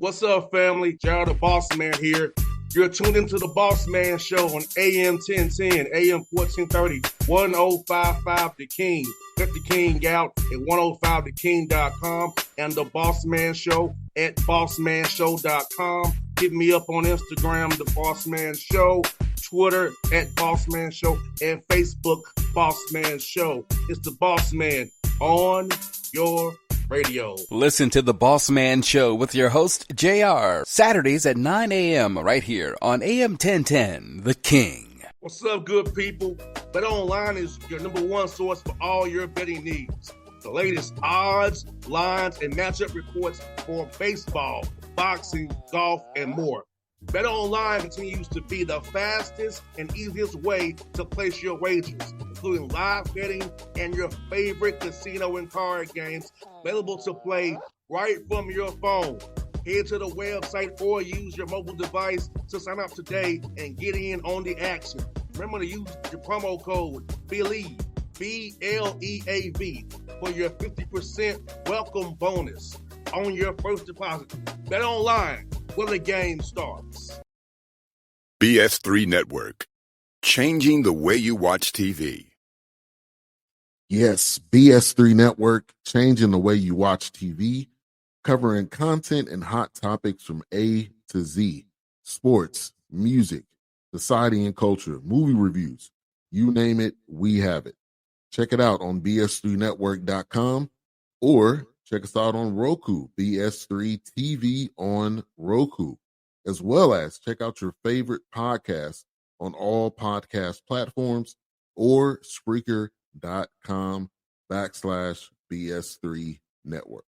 What's up, family? Gerald the Bossman here. You're tuned into the Bossman Show on AM 1010, AM 1430, 1055 The King. Let the King out at 105theking.com and the Bossman Show at bossmanshow.com. Hit me up on Instagram, The Bossman Show, Twitter at Bossman Show, and Facebook, Bossman Show. It's the Bossman on your radio. Listen to the Bossman Show with your host, JR, Saturdays at 9 a.m. right here on AM 1010, The King. What's up, good people? BetOnline is your number one source for all your betting needs. The latest odds, lines, and matchup reports for baseball, boxing, golf, and more. BetOnline continues to be the fastest and easiest way to place your wagers, including live betting and your favorite casino and card games available to play right from your phone. Head to the website or use your mobile device to sign up today and get in on the action. Remember to use your promo code BELIEVE, B-L-E-A-V, for your 50% welcome bonus on your first deposit. BetOnline, where the game starts. BS3 Network, changing the way you watch TV. Yes, BS3 Network, changing the way you watch TV, covering content and hot topics from A to Z, sports, music, society and culture, movie reviews, you name it, we have it. Check it out on bs3network.com or check us out on Roku, BS3 TV on Roku, as well as check out your favorite podcast on all podcast platforms or Spreaker.com/BS3 Network.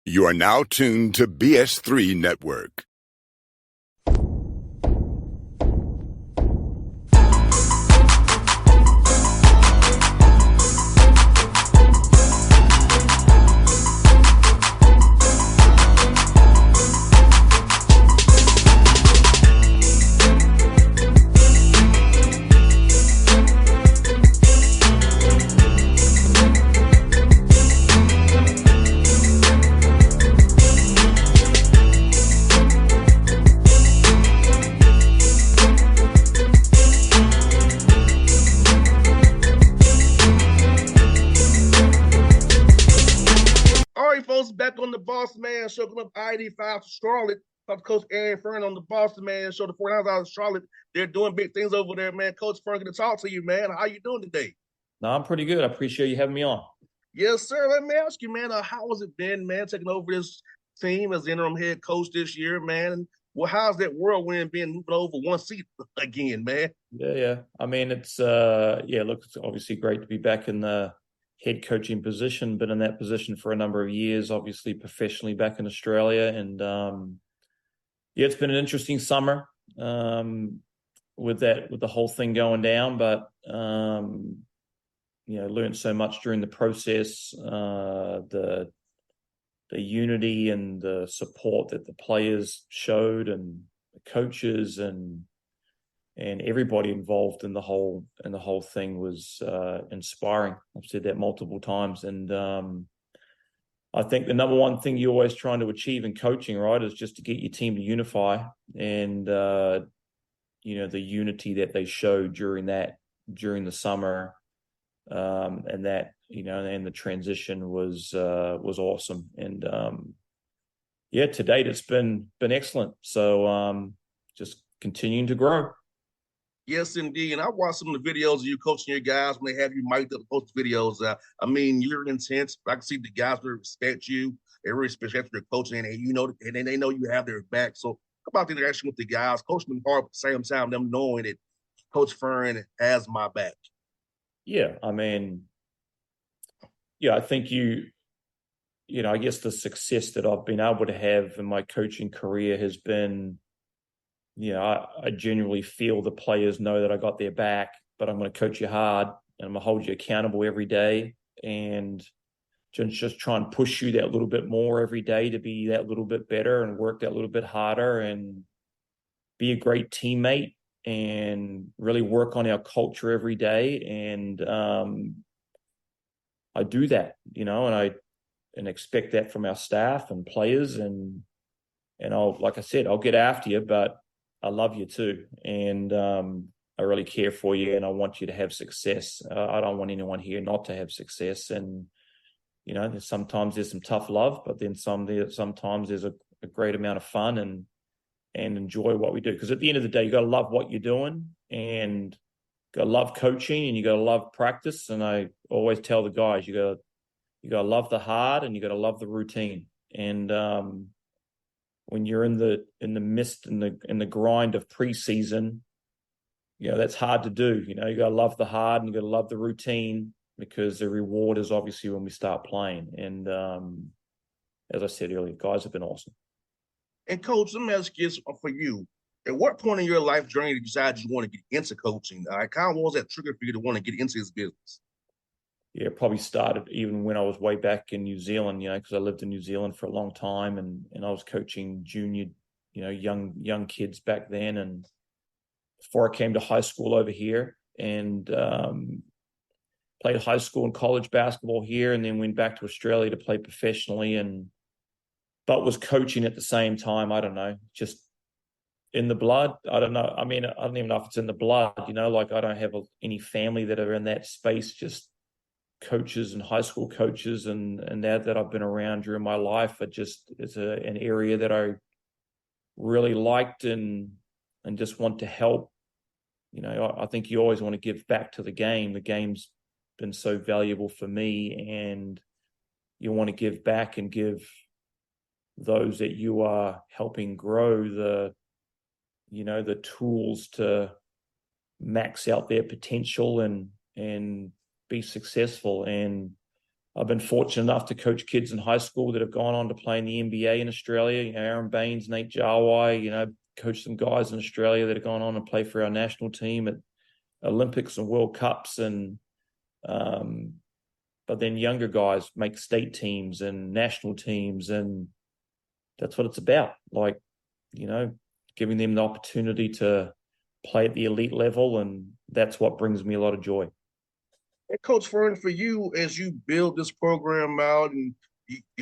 You are now tuned to BS3 Network. Back on the Bossman Show, coming up I-85 to Charlotte. Talk to Coach Fearne on the Bossman Show. The 49ers out of Charlotte, they're doing big things over there, man. Coach Fearne, good to talk to you, man. How you doing today? No, I'm pretty good. I appreciate you having me on. Yes, sir. Let me ask you, man, how has it been, man, taking over this team as interim head coach this year, man? Well, how's that whirlwind being moving over one seat again, man? Yeah. I mean, it's it's obviously great to be back in the head coaching position. Been in that position for a number of years, obviously professionally back in Australia. And it's been an interesting summer with the whole thing going down. But learned so much during the process, the unity and the support that the players showed and the coaches and everybody involved in the whole thing was inspiring. I've said that multiple times, and I think the number one thing you're always trying to achieve in coaching, right, is just to get your team to unify, and the unity that they showed during the summer, and that and the transition was awesome, and to date it's been excellent. So just continuing to grow. Yes, indeed. And I watched some of the videos of you coaching your guys when they have you mic'd up to post videos. I mean, you're intense. I can see the guys really respect you. They really respect your coaching, and and they know you have their back. So, how about the interaction with the guys, coaching them hard, but at the same time, them knowing that Coach Fearne has my back? Yeah, I mean, I think I guess the success that I've been able to have in my coaching career has been, I genuinely feel the players know that I got their back, but I'm going to coach you hard and I'm going to hold you accountable every day and just try and push you that little bit more every day to be that little bit better and work that little bit harder and be a great teammate and really work on our culture every day. And I do that, and I expect that from our staff and players, and and like I said, I'll get after you, but I love you too. And I really care for you, and I want you to have success. I don't want anyone here not to have success. And, sometimes there's some tough love, but then sometimes there's a great amount of fun and enjoy what we do. Because at the end of the day, you got to love what you're doing, and you got to love coaching, and you got to love practice. And I always tell the guys, you got to love the hard, and you got to love the routine. And when you're in the midst in the grind of preseason, that's hard to do. You got to love the hard, and you got to love the routine, because the reward is obviously when we start playing. And as I said earlier, guys have been awesome. And Coach, let me ask you this for you. At what point in your life journey did you decide you want to get into coaching? Kind of what was that trigger for you to want to get into this business? Yeah, probably started even when I was way back in New Zealand, because I lived in New Zealand for a long time, and I was coaching junior, young kids back then. And before I came to high school over here, and played high school and college basketball here, and then went back to Australia to play professionally, but was coaching at the same time. I don't know, just in the blood. I don't know. I mean, I don't even know if it's in the blood, like I don't have any family that are in that space, just coaches and high school coaches and that I've been around during my life. It's an area that I really liked and just want to help. I think you always want to give back to the game. The game's been so valuable for me, and you want to give back and give those that you are helping grow the tools to max out their potential and be successful. And I've been fortunate enough to coach kids in high school that have gone on to play in the NBA in Australia. Aaron Baines, Nate Jarwai, coached some guys in Australia that have gone on and play for our national team at Olympics and World Cups. And but then younger guys make state teams and national teams, and that's what it's about. Giving them the opportunity to play at the elite level, and that's what brings me a lot of joy. And Coach Fearne, for you, as you build this program out, and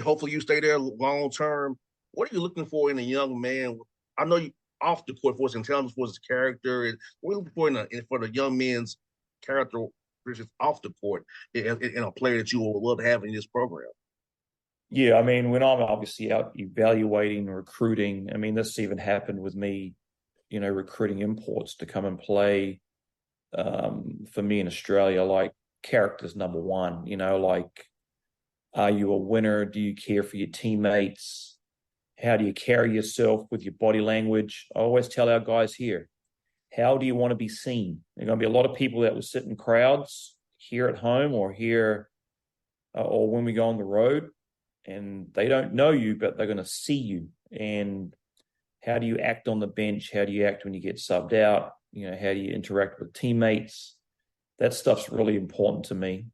hopefully you stay there long term, what are you looking for in a young man? I know you off the court for his intelligence, for his character, and what are you looking for the young man's character off the court in a player that you would love to have in this program? Yeah, I mean, when I'm obviously out evaluating, recruiting, I mean, this even happened with me, recruiting imports to come and play for me in Australia. Like, character's number one, are you a winner? Do you care for your teammates? How do you carry yourself with your body language? I always tell our guys here, how do you want to be seen? There are going to be a lot of people that will sit in crowds here at home or here or when we go on the road, and they don't know you, but they're going to see you. And how do you act on the bench? How do you act when you get subbed out? How do you interact with teammates? That stuff's really important to me.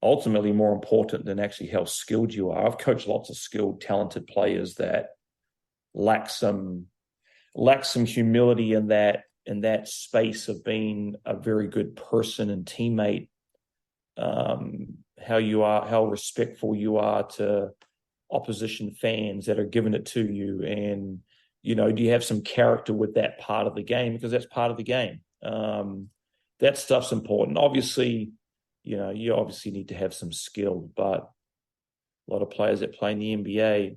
Ultimately, more important than actually how skilled you are. I've coached lots of skilled, talented players that lack some humility in that space of being a very good person and teammate. How respectful you are to opposition fans that are giving it to you, and do you have some character with that part of the game, because that's part of the game. That stuff's important. Obviously, you obviously need to have some skill, but a lot of players that play in the NBA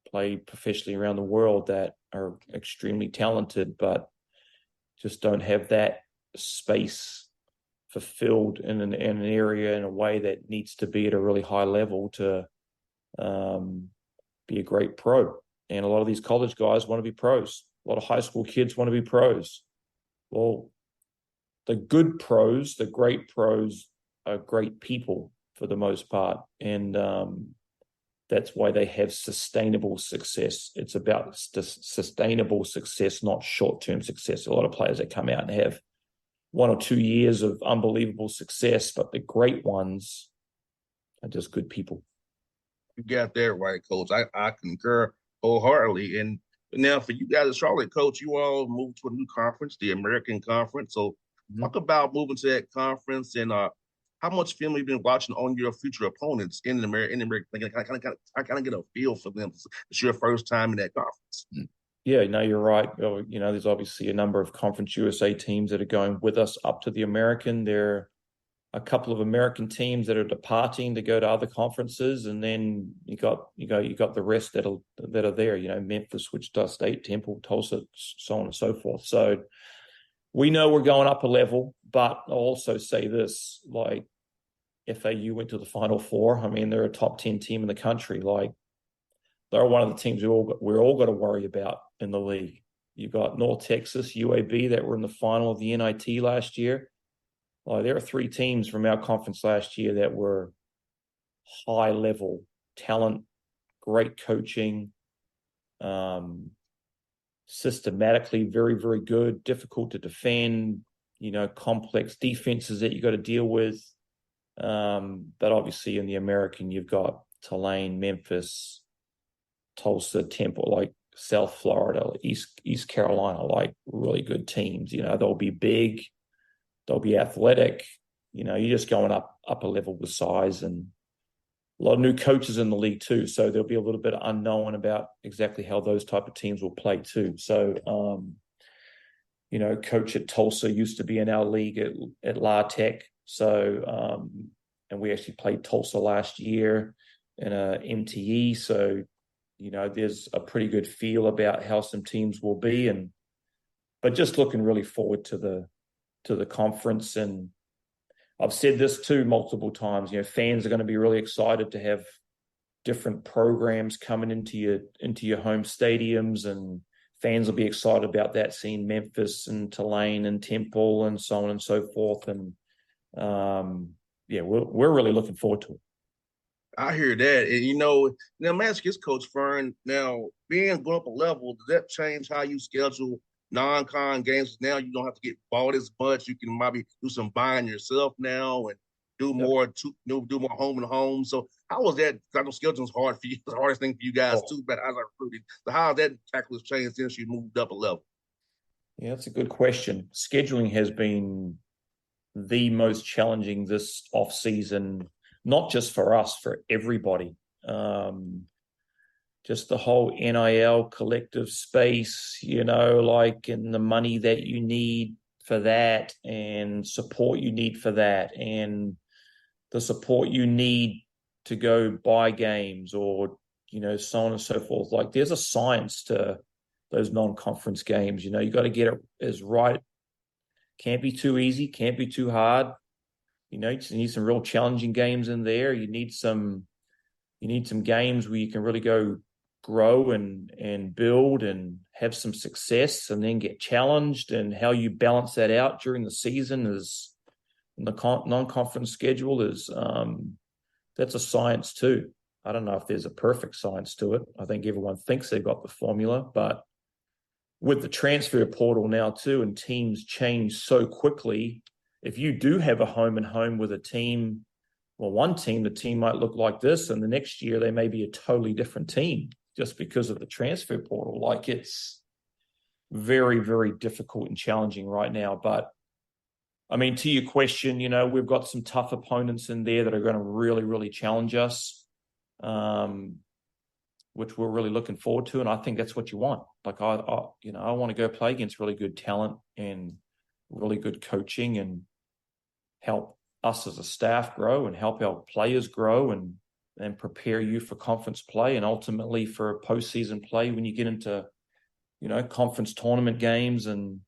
play professionally around the world that are extremely talented, but just don't have that space fulfilled in an area in a way that needs to be at a really high level to be a great pro. And a lot of these college guys want to be pros. A lot of high school kids want to be pros. Well, the good pros, the great pros, are great people for the most part. And that's why they have sustainable success. It's about sustainable success, not short-term success. A lot of players that come out and have 1 or 2 years of unbelievable success, but the great ones are just good people. You got that right, Coach. I concur wholeheartedly. And now for you guys at Charlotte, Coach, you all moved to a new conference, the American Conference. So talk about moving to that conference and how much film have you been watching on your future opponents in the American? I kind of get a feel for them. It's your first time in that conference. Yeah, no, you're right. There's obviously a number of Conference USA teams that are going with us up to the American. There are a couple of American teams that are departing to go to other conferences, and then you got the rest that are there. Memphis, Wichita State, Temple, Tulsa, so on and so forth. So we know we're going up a level, but I'll also say this: like, FAU went to the Final Four. I mean, they're a top 10 team in the country. Like, they're one of the teams we're all got to worry about in the league. You've got North Texas, UAB that were in the final of the NIT last year. Like, there are 3 teams from our conference last year that were high level talent, great coaching, systematically very, very good, difficult to defend, complex defenses that you got to deal with. But obviously in the American, you've got Tulane, Memphis, Tulsa, Temple, like South Florida, East Carolina, like really good teams. They'll be big, they'll be athletic. You're just going up a level with size, and a lot of new coaches in the league too. So there'll be a little bit unknown about exactly how those type of teams will play too. So, coach at Tulsa used to be in our league at La Tech. So, and we actually played Tulsa last year in a MTE. So, there's a pretty good feel about how some teams will be, but just looking really forward to the conference. And I've said this too multiple times. Fans are going to be really excited to have different programs coming into your home stadiums, and fans will be excited about that, seeing Memphis and Tulane and Temple and so on and so forth. And we're really looking forward to it. I hear that. And, now I'm asking this coach Fearne, now being going up a level, does that change how you schedule non-con games? Now you don't have to get bought as much. You can maybe do some buying yourself now and do more do more home and home. So how was that? Because I know scheduling is hard for you. It's the hardest thing for you guys too, but as I recruited. So how has that calculus changed since you moved up a level? Yeah, that's a good question. Scheduling has been the most challenging this off season, not just for us, for everybody. Just the whole NIL collective space, and the money that you need for that, and support you need for that, and the support you need to go buy games, or, so on and so forth. Like, there's a science to those non-conference games. You got to get it as right. Can't be too easy, can't be too hard. You need some real challenging games in there. You need some games where you can really go grow and build and have some success, and then get challenged. And how you balance that out during the season is, in the non-conference schedule, is that's a science too. I don't know if there's a perfect science to it. I think everyone thinks they've got the formula, but with the transfer portal now too, and teams change so quickly, if you do have a home and home with a team, well, one team, the team might look like this, and the next year they may be a totally different team just because of the transfer portal. Like, it's very, very difficult and challenging right now. But I mean, to your question, we've got some tough opponents in there that are going to really, really challenge us, which we're really looking forward to. And I think that's what you want. Like, I want to go play against really good talent and really good coaching, and help us as a staff grow, and help our players grow, and prepare you for conference play, and ultimately for postseason play when you get into, conference tournament games and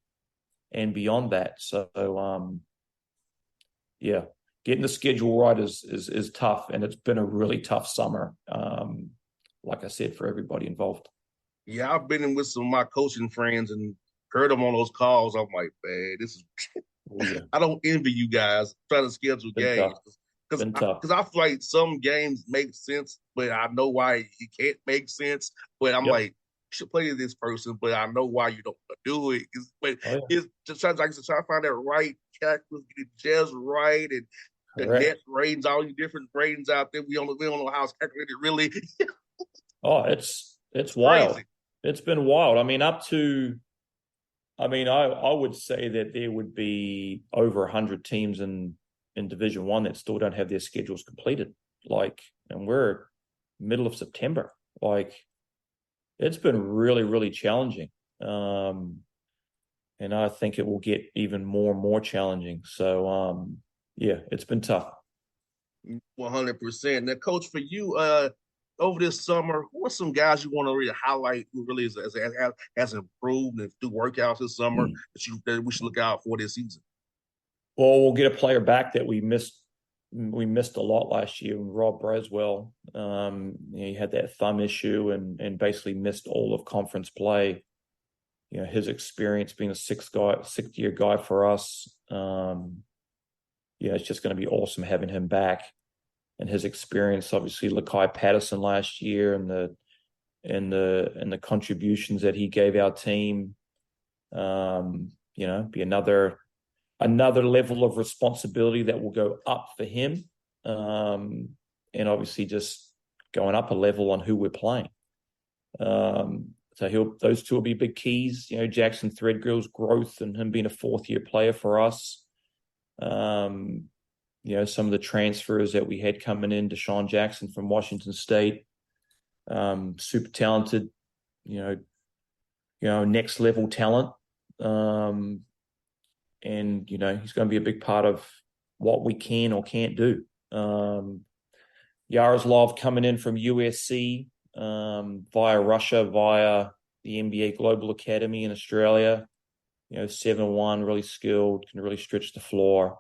beyond that. So, getting the schedule right is tough, and it's been a really tough summer. Like I said, for everybody involved. Yeah, I've been in with some of my coaching friends and heard them on those calls. I'm like, man, this is. I don't envy you guys trying to schedule games, because I feel like some games make sense, but I know why it can't make sense. But I'm like, you should play this person, but I know why you don't do it. It's just trying to find that right calculus, get it just right, and the net ratings, all these different ratings out there. We don't know how it's calculated really. Oh, it's wild. Crazy. It's been wild. I mean, I would say that there would be over 100 teams in in Division One that still don't have their schedules completed. And we're middle of September. It's been really, really challenging. And I think it will get even more and more challenging. So, it's been tough. 100%. Now, Coach, for you, over this summer, who are some guys you want to really highlight who really has improved and do workouts this summer that we should look out for this season? Well, we'll get a player back that we missed. We missed a lot last year, Rob Braswell. He had that thumb issue and basically missed all of conference play. His experience being a sixth-year guy for us. It's just going to be awesome having him back, and his experience. Obviously, Lakai Patterson last year and the contributions that he gave our team. Be another level of responsibility that will go up for him, and obviously just going up a level on who we're playing. So those two will be big keys. Jackson Threadgill's growth and him being a fourth-year player for us. Some of the transfers that we had coming in, Deshaun Jackson from Washington State, super talented, next level talent. And he's going to be a big part of what we can or can't do. Yaroslav coming in from USC, via Russia, via the NBA Global Academy in Australia. 7'1", really skilled, can really stretch the floor.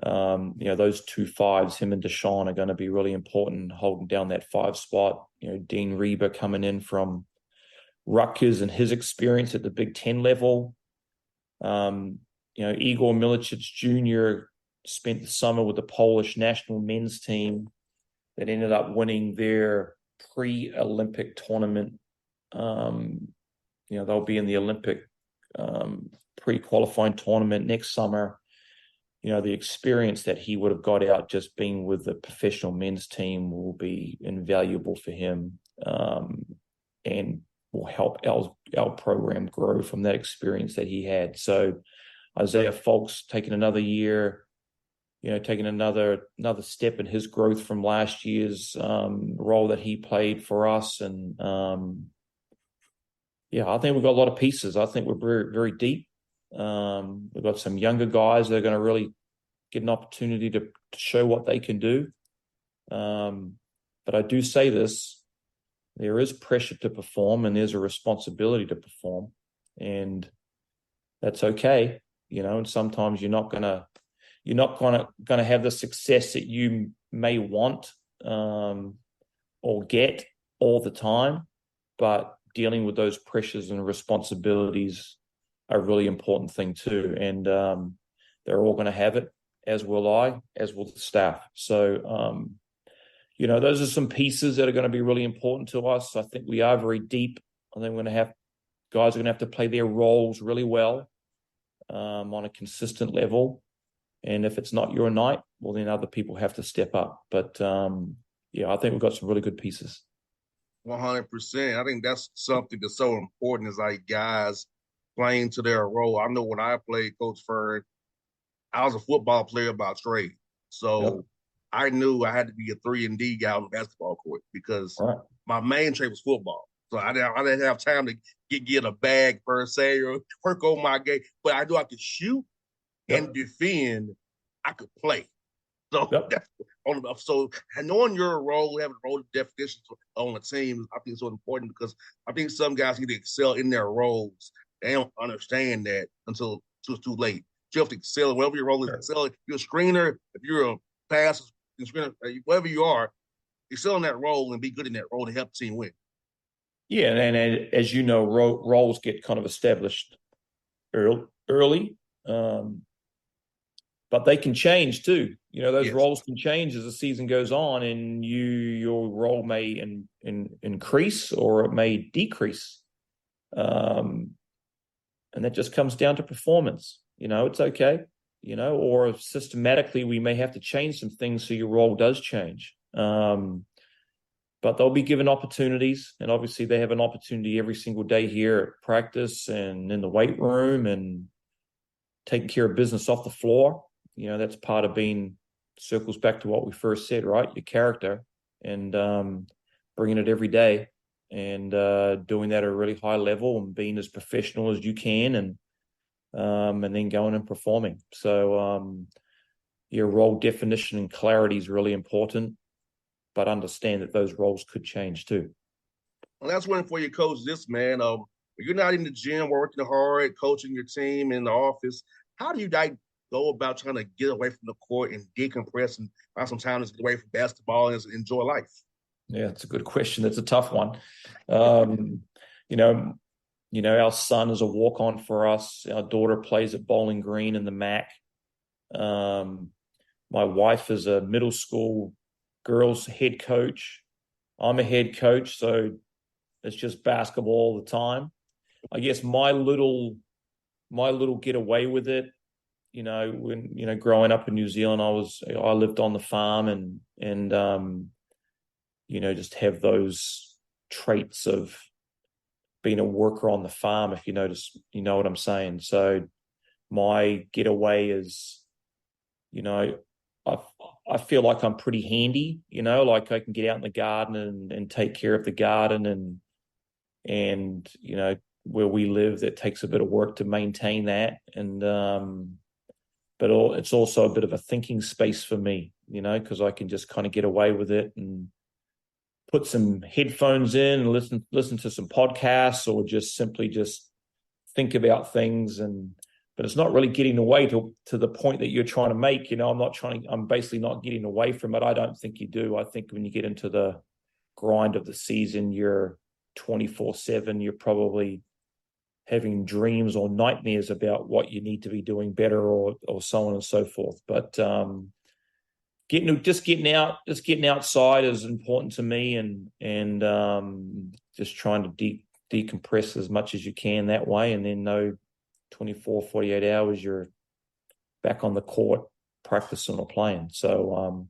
Those 2 5s, him and Deshaun, are going to be really important holding down that 5 spot. Dean Reba coming in from Rutgers and his experience at the Big Ten level. Igor Milicic Jr. spent the summer with the Polish national men's team that ended up winning their pre-Olympic tournament. They'll be in the Olympic pre-qualifying tournament next summer. The experience that he would have got out just being with the professional men's team will be invaluable for him, and will help our program grow from that experience that he had. So Isaiah Folks taking another year, taking another step in his growth from last year's role that he played for us. And I think we've got a lot of pieces. I think we're very, very deep. We've got some younger guys that are going to really get an opportunity to show what they can do. But I do say this, there is pressure to perform and there's a responsibility to perform, and that's okay. And sometimes you're not gonna have the success that you may want or get all the time, but dealing with those pressures and responsibilities are a really important thing too. And they're all going to have it, as will I, as will the staff. So, those are some pieces that are going to be really important to us. I think we are very deep. I think guys are going to have to play their roles really well on a consistent level. And if it's not your night, well, then other people have to step up. But, I think we've got some really good pieces. 100%. I think that's something that's so important, is like guys playing to their role. I know when I played, Coach Fearne, I was a football player by trade. So I knew I had to be a 3-and-D guy on the basketball court because my main trade was football. So I didn't have time to get a bag per se or work on my game. But I knew I could shoot and defend. I could play. So so knowing your role, having role definitions on a team, I think is so important, because I think some guys need to excel in their roles. They don't understand that until it's too late. You have to excel, whatever your role is. Excel. If you're a screener, if you're a passer, screener, whatever you are, excel in that role and be good in that role to help the team win. Yeah, and as you know, roles get kind of established early, but they can change too. Those roles can change as the season goes on, and your role may increase or it may decrease, and that just comes down to performance. It's okay. Or systematically we may have to change some things so your role does change. But they'll be given opportunities, and obviously they have an opportunity every single day here at practice and in the weight room and taking care of business off the floor. that's part of being, circles back to what we first said, right? Your character, and bringing it every day, and doing that at a really high level, and being as professional as you can, and then going and performing. So your role definition and clarity is really important, but understand that those roles could change too. Well, that's one for your coach, this man. You're not in the gym working hard, coaching your team in the office. How do you go about trying to get away from the court and decompress and find some time to get away from basketball and enjoy life? Yeah, it's a good question. That's a tough one. Our son is a walk-on for us. Our daughter plays at Bowling Green in the MAC. My wife is a middle school girls head coach. I'm a head coach, so it's just basketball all the time. I guess my little get away with it, when growing up in New Zealand, I lived on the farm, and just have those traits of being a worker on the farm. If you notice, you know what I'm saying. So my getaway is, I feel like I'm pretty handy, like I can get out in the garden and take care of the garden, and where we live, that takes a bit of work to maintain that. And but it's also a bit of a thinking space for me, because I can just kind of get away with it and put some headphones in and listen to some podcasts, or just simply think about things. But it's not really getting away to the point that you're trying to make. I'm basically not getting away from it. I don't think you do. I think when you get into the grind of the season, you're 24/7. You're probably having dreams or nightmares about what you need to be doing better, or so on and so forth. But getting outside is important to me, and just trying to decompress as much as you can that way, and then 24, 48 hours you're back on the court practicing or playing. So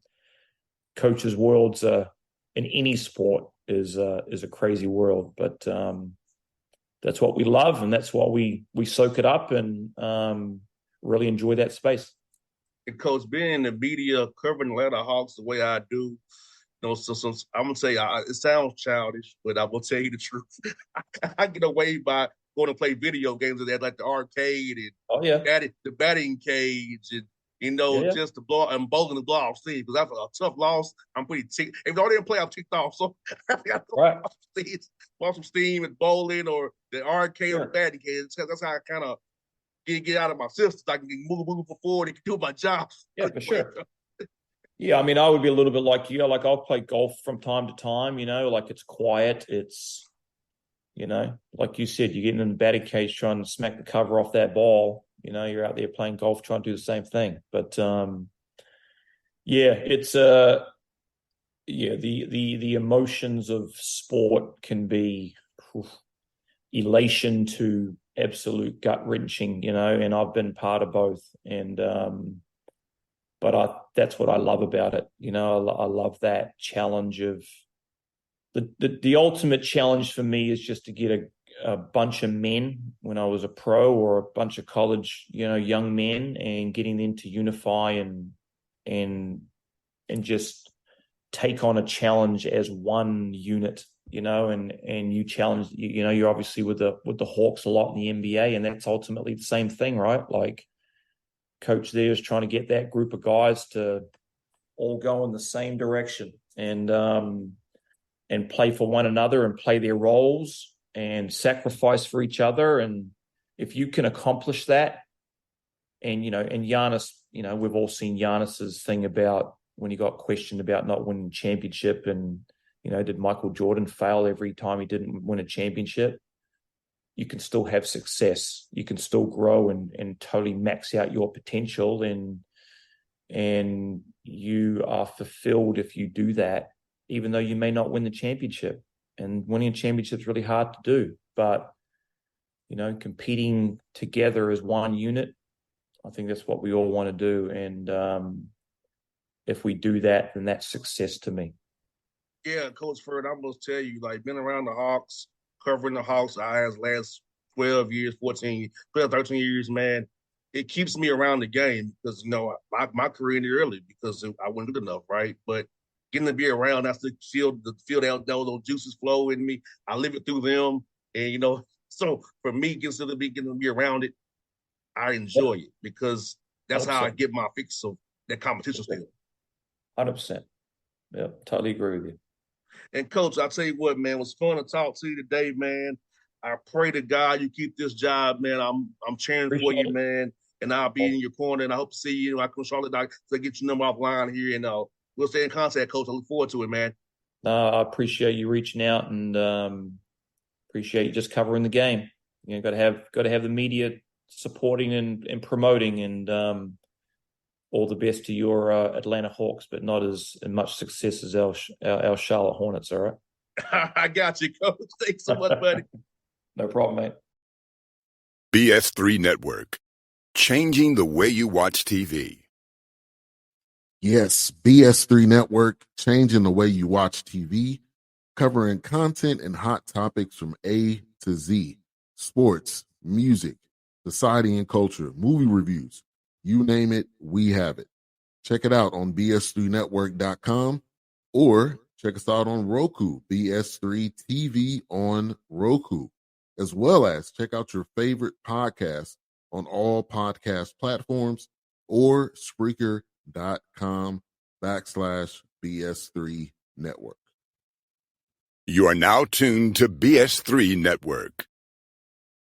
coaches' worlds in any sport is a crazy world, but that's what we love, and that's why we soak it up and really enjoy that space. And Coach, being in the media, covering the Atlanta Hawks the way I do, so I'm gonna say it sounds childish, but I will tell you the truth. I get away by going to play video games at like the arcade and the batting cage, and just the blow and bowling the blow off steam, because after a tough loss, I'm pretty ticked. If I didn't play, I'm ticked off. So I got to blow some steam and bowling or the arcade or the batting cage. That's how I kind of get out of my system. I can move forward and do my job. Yeah, for sure. Yeah, I mean, I would be a little bit like you. Like, I'll play golf from time to time, like it's quiet. It's, like you said, you're getting in the batting cage trying to smack the cover off that ball. You're out there playing golf, trying to do the same thing. But it's the emotions of sport can be elation to absolute gut wrenching, and I've been part of both. And but that's what I love about it. I love that challenge of the ultimate challenge for me is just to get a bunch of men when I was a pro, or a bunch of college, young men, and getting them to unify and just take on a challenge as one unit, and you challenge, you're obviously with the Hawks a lot in the NBA, and that's ultimately the same thing, right? Like, coach there is trying to get that group of guys to all go in the same direction and play for one another and play their roles and sacrifice for each other. And if you can accomplish that, and Giannis, we've all seen Giannis's thing about when he got questioned about not winning a championship, and did Michael Jordan fail every time he didn't win a championship? You can still have success. You can still grow and totally max out your potential, and you are fulfilled if you do that, even though you may not win the championship. And winning a championship is really hard to do, but competing together as one unit, I think that's what we all want to do. And if we do that, then that's success to me. Yeah, Coach Fearne, I'm going to tell you, like, been around the Hawks, covering the Hawks last 12 years, 13 years, man. it keeps me around the game because, my career ended early because I wasn't good enough, right? But getting to be around, that's the feel that those juices flow in me. I live it through them. And, so for me, getting to be around it, I enjoy it because that's how I 100%. get my fix of that competition still. 100%. Yeah, totally agree with you. And Coach, I'll tell you what, man, it was fun to talk to you today, man. I pray to God you keep this job, man. I'm cheering for you, Appreciate it. man. And I'll be in your corner, and I hope to see you. I come to Charlotte to get your number offline here, and we'll stay in contact, Coach. I look forward to it, man. I appreciate you reaching out, and appreciate you just covering the game. Got to have the media supporting and promoting, and all the best to your Atlanta Hawks, but not as much success as our Charlotte Hornets. All right. I got you, Coach. Thanks so much, buddy. No problem, mate. BS3 Network, changing the way you watch TV. Yes, BS3 Network, changing the way you watch TV, covering content and hot topics from A to Z, sports, music, society and culture, movie reviews, you name it, we have it. Check it out on bs3network.com or check us out on Roku, BS3 TV on Roku, as well as check out your favorite podcast on all podcast platforms or Spreaker.com/BS3 Network. You are now tuned to BS3 Network.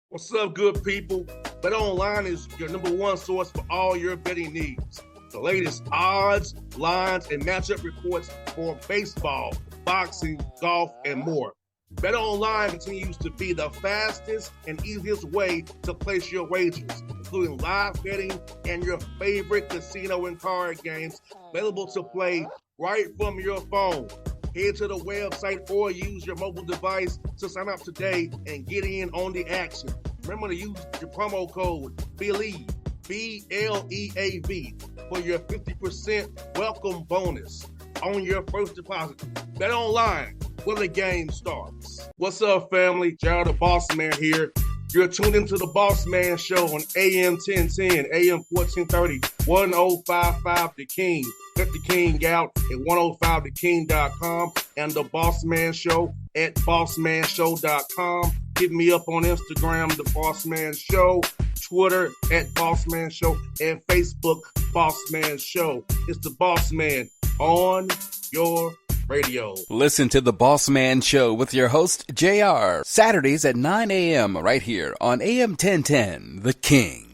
What's up, good people? BetOnline is your number one source for all your betting needs. The latest odds, lines, and matchup reports for baseball, boxing, golf, and more. BetOnline continues to be the fastest and easiest way to place your wagers, including live betting and your favorite casino and card games available to play right from your phone. Head to the website or use your mobile device to sign up today and get in on the action. Remember to use your promo code BELIEVE, BLEAV, for your 50% welcome bonus on your first deposit. Bet online where the game starts. What's up, family? Gerald the Bossman here. You're tuned into the Bossman Show on AM 1010, AM 1430, 1055 The King. Let the King out at 105theking.com and the Bossman Show at bossmanshow.com. Hit me up on Instagram, The Bossman Show, Twitter at Bossman Show, and Facebook, Bossman Show. It's the Bossman on your radio. Listen to The Bossman Show with your host, JR, Saturdays at 9 a.m. right here on AM 1010, The King.